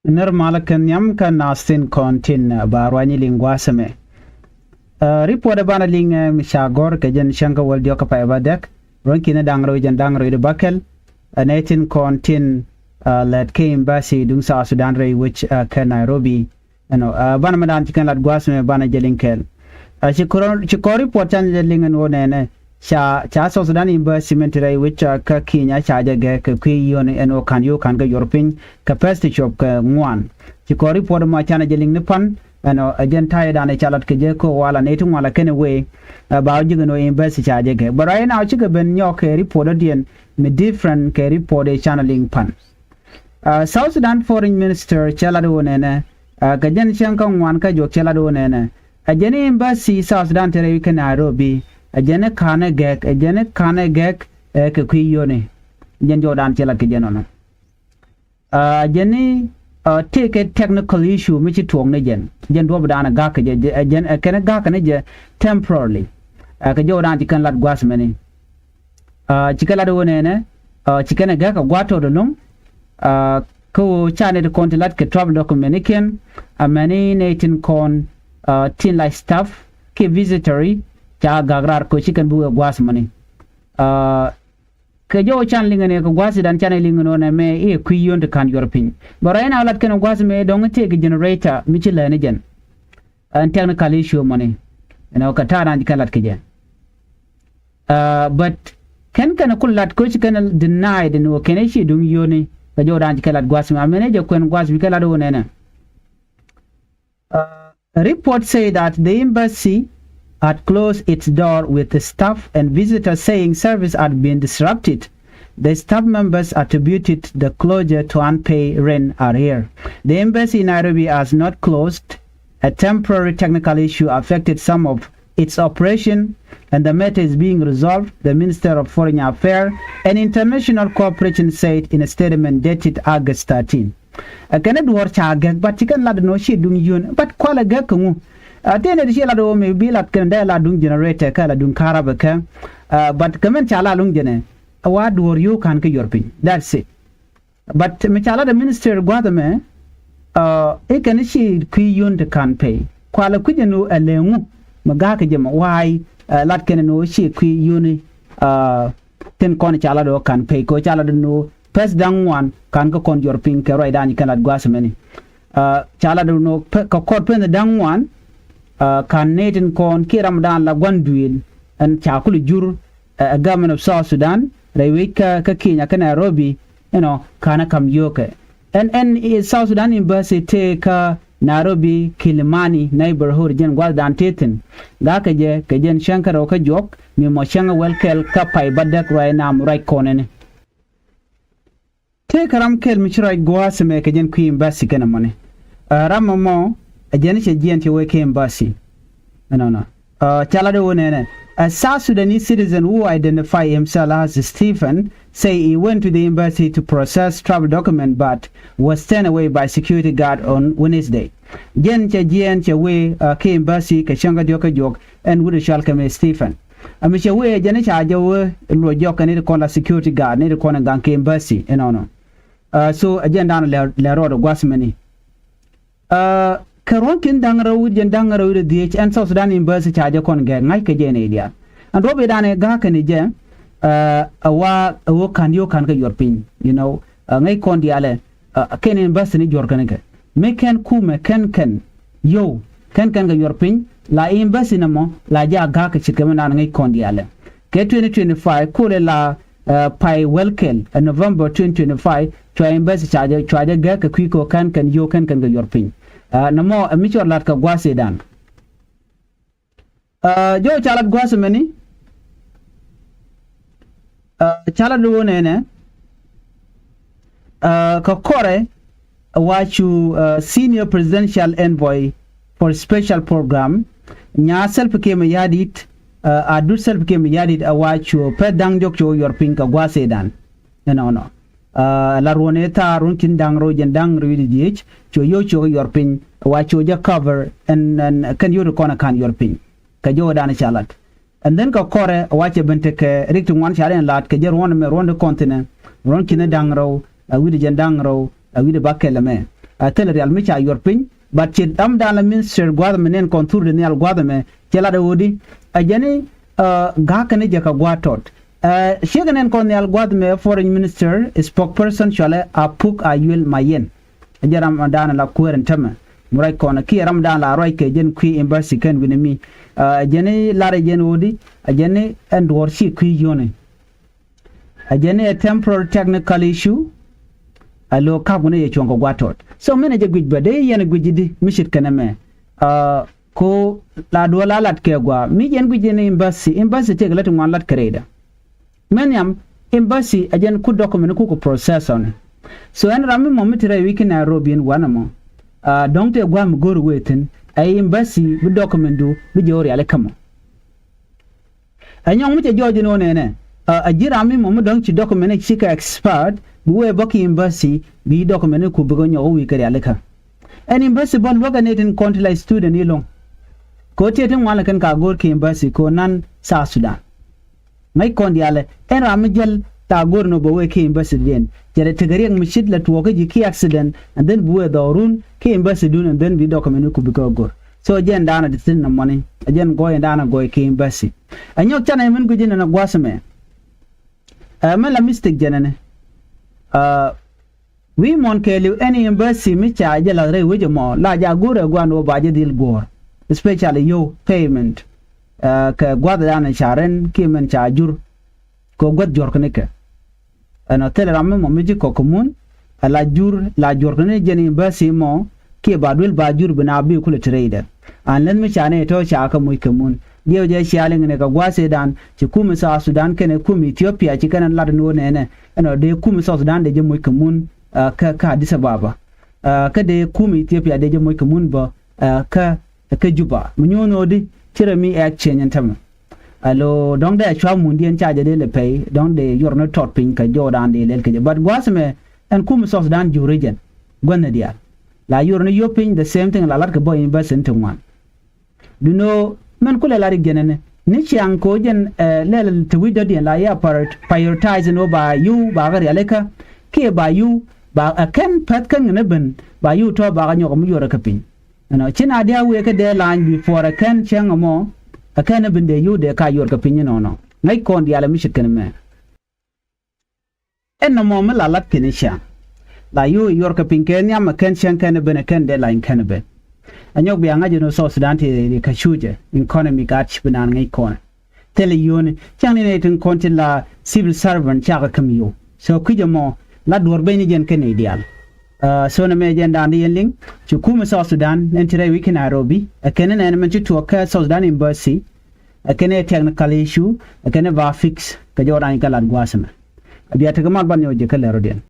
Normal kan yam kan nastin kontin barwani lingwasame. Report bana ling mishagor ke jen shanka wal dio kapa ebadak. Ronki na dangro jen dangro ide bakel. Netin kontin let ke embassy dung sa Sudan rei which ke Nairobi. Bana madan chikan lat gwasame bana jelinkel. Chikori report chan jelingen wonene. Cha so Sudan embassy mentere which ka kiinya cha jage ke kuyone eno kan yo kan ga European capacity shop ka ngwan Chikori report ma chana jeling nipan agenta da ne chalat ke je ko wala netin wala kene we ba jiga no embassy cha jage but right now chiga ben yok report dien me different ke report e channeling pan South Sudan foreign minister chalado nene ga jen shankan wan ka jok chalado nene ajene embassy South Sudan tere ke Nairobi ajene kane gek ke kuyone jen jodan chela ke jenono ajene take a technical issue michi tuong ne jen do badana ga ke jen kene ga kane je temporarily ke jodan tikan lat gwas meni chikala do ne chikene ga ka gwato do num ko chane de kontilat ke travel document ken amani netin kon tin like staff ke visitory cha gagrar ko chicken bu gwas mani ke jo chan lingane ko gwas dan chan lingano na me e kuyon de kan European barayna lat ken gwas me don te ke generator michi lene jen an technical issue mani ka tara ndi kalat ke jen but ken kullat ko chicken denied no ken shi dum yoni ke jo dan kalat gwas me amene je ken gwas bi kala do nena reports say that the embassy had closed its door with the staff and visitors saying service had been disrupted. The staff members attributed the closure to unpaid rent arrear. The embassy in Nairobi has not closed. A temporary technical issue affected some of its operation and the matter is being resolved, the Minister of Foreign Affairs and International Cooperation said in a statement dated August 13. A Canada war chagak but chicken lad no she dung yun but kwala gakungu atene de shela do me bilat kan da la dung generator kala dung karaba ka but kamen chala lung jene awad wor you kan ka European that's it but me chala the minister gwadame e kan shi kuyun de kan pay kwala kujenu alengu maga ka jema why lat kan no shi kuyuni ten kon chala do kan pay ko chala do no pes dang one kan ka kon European ka roi dan kan lat gwasemeni chala do no ka kod pen dang one kan netin kon ki Ramadan la gwanduil and chakulu jur a government of South Sudan Rewika ka Kenya ka Nairobi kana kam yoke and South Sudan embassy take Nairobi Kilimani neighborhood jen gwadan tetin ga ka je ka jen shankaro ka jok mi mo shanga welkel ka pai badak right nam right konen te karam kel mi chira gwasme ka jen ku embassy kana mane ramamo a jenisha GNT wake embassy. No. Chalade wonene. A South Sudanese citizen who identify himself as Stephen say he went to the embassy to process travel document but was turned away by security guard on Wednesday. GNT way ke embassy ke shanga dioka jok and would shall come Stephen. Amisha way jenisha ajawe lo joka ni ko la security guard ni ko na ganke embassy no. So agenda le rodo gwasmeni. Karonkin dangaro jen dangaro de DH and South Sudan embassy charge kon ge ngai ke jene dia and robe dane ga kan je awa kan yo kan ka European ngai kon diale ken embassy ni jor kan ke me ken kume ken yo ken ga European la embassy na mo la ja ga ka chikame na ngai kon diale ke 2025 kule la pai welkel November 2025 to embassy charge ga ka kwiko kan yo kan ga European namo michor lat ka gwase dan jo chalat gwase meni chalat do nene ka kore wachu senior presidential envoy for special program nya self ke me yadit adu self ke me yadit wachu pedang jok cho European ka gwase dan no la roneta runkin dangro jen dangro yidich cho European wacho ja cover and kan you recona kan European ka jo dan chalat and then ka kore wache bente ke riktu wan chalen lat ke jer won me ronde continent ron kine dangro widi jen dangro widi bakelame tel real mi cha yor pin but che dam dan la minister gwada menen kontur de nyal gwada me chela de wodi ajani ga kane je ka gwatot shegenen kon nyal gwada me foreign minister spokesperson chale apuk ayul mayen ajaram dan la kueren tama murai kona ki ram dan la roi ke jen qui embassy ken winimi ajani lare jen wodi ajani endor shi qui yone ajani a temporary technical issue alo kabune ye chongo gwatot so mene je gujba de yene gujidi mishit kaname ko la do la lat ke gwa mi jen gujine embassy te galatu man lat kreda menyam embassy ajen ku document ku process on so en rami momitire wiki Nairobi en wanamo donc te gwa mgor weten ay embassy bu document do bu jori ale kamo anyong mi te joji no nene ajira mi momu donc ci document ci ka expert buwe baki embassy bi document ku bugo nyo wi kare alaka an embassy bon loga netin konti student ilong ko tetin wala kan ka gor ki embassy ko nan sa Sudan ngai kondi ale en ramjel ta gor no buwe ki embassy den jere tegari ang mishit la tuwa ki accident and then buwe dorun ki embassy dun and then bi document ku bugo gor so jen dana ditin na money ajen go dana go ki embassy anyok chana men gujina na gwasame men la mistake jenene we mon kelu any embassy mi charge la re wije mo la ja gure gwano baje dil gor especially yo payment ka gwada dana sharen ki men chajur ko gwad jor kene ke ana tele ramme mo mi ko komun la jor kene jeni embassy mo ki badul bajur bina bi kula trader an len mi chane to cha ka muy komun dio je shaling ne ka gwase dan ci kuma sa Sudan kene kuma Ethiopia ci kanan lad no ne eno de kuma sa Sudan de je muy komun ka Addis Ababa ka de kuma Ethiopia de je muy komun ba ka Juba munyono di tire mi exchange tam alo donc de chwa mundien charge de le pay donc de yorno tot pin ka Jordan de lel ke but gwasme en kuma sa Sudan ju region gonna dia la yorno yopin the same thing la lat ka boy invest one do know men kula lari genene ni chiang ko jen lel twitter din la ya prioritize no ba you ba gari aleka ke ba you ba akan pat kan ne ben ba you to ba ganyo mu yora kapin no china dia we ka de line before akan chiang mo akan ben de you de ka yor kapin no ngai kon dia la mi shikken me en no mo la lat kenisha la you yor kapin ken ya ma kan chiang kan ben kan de line kan ben anyok bi anga jeno so Sudan te ka chuje economy ka chibnan ngai kon tele yone chang ne tin kontin la civil servant cha ka kamiyo so kujamo la dor be ni jen ken ideal so na me jen dan yen ling chu kuma so Sudan entire week in Nairobi akene na men to ka so Sudan embassy akene technical issue akene va fix ka joran ka lan gwasama abiya ta gamar ban yo je ka lero den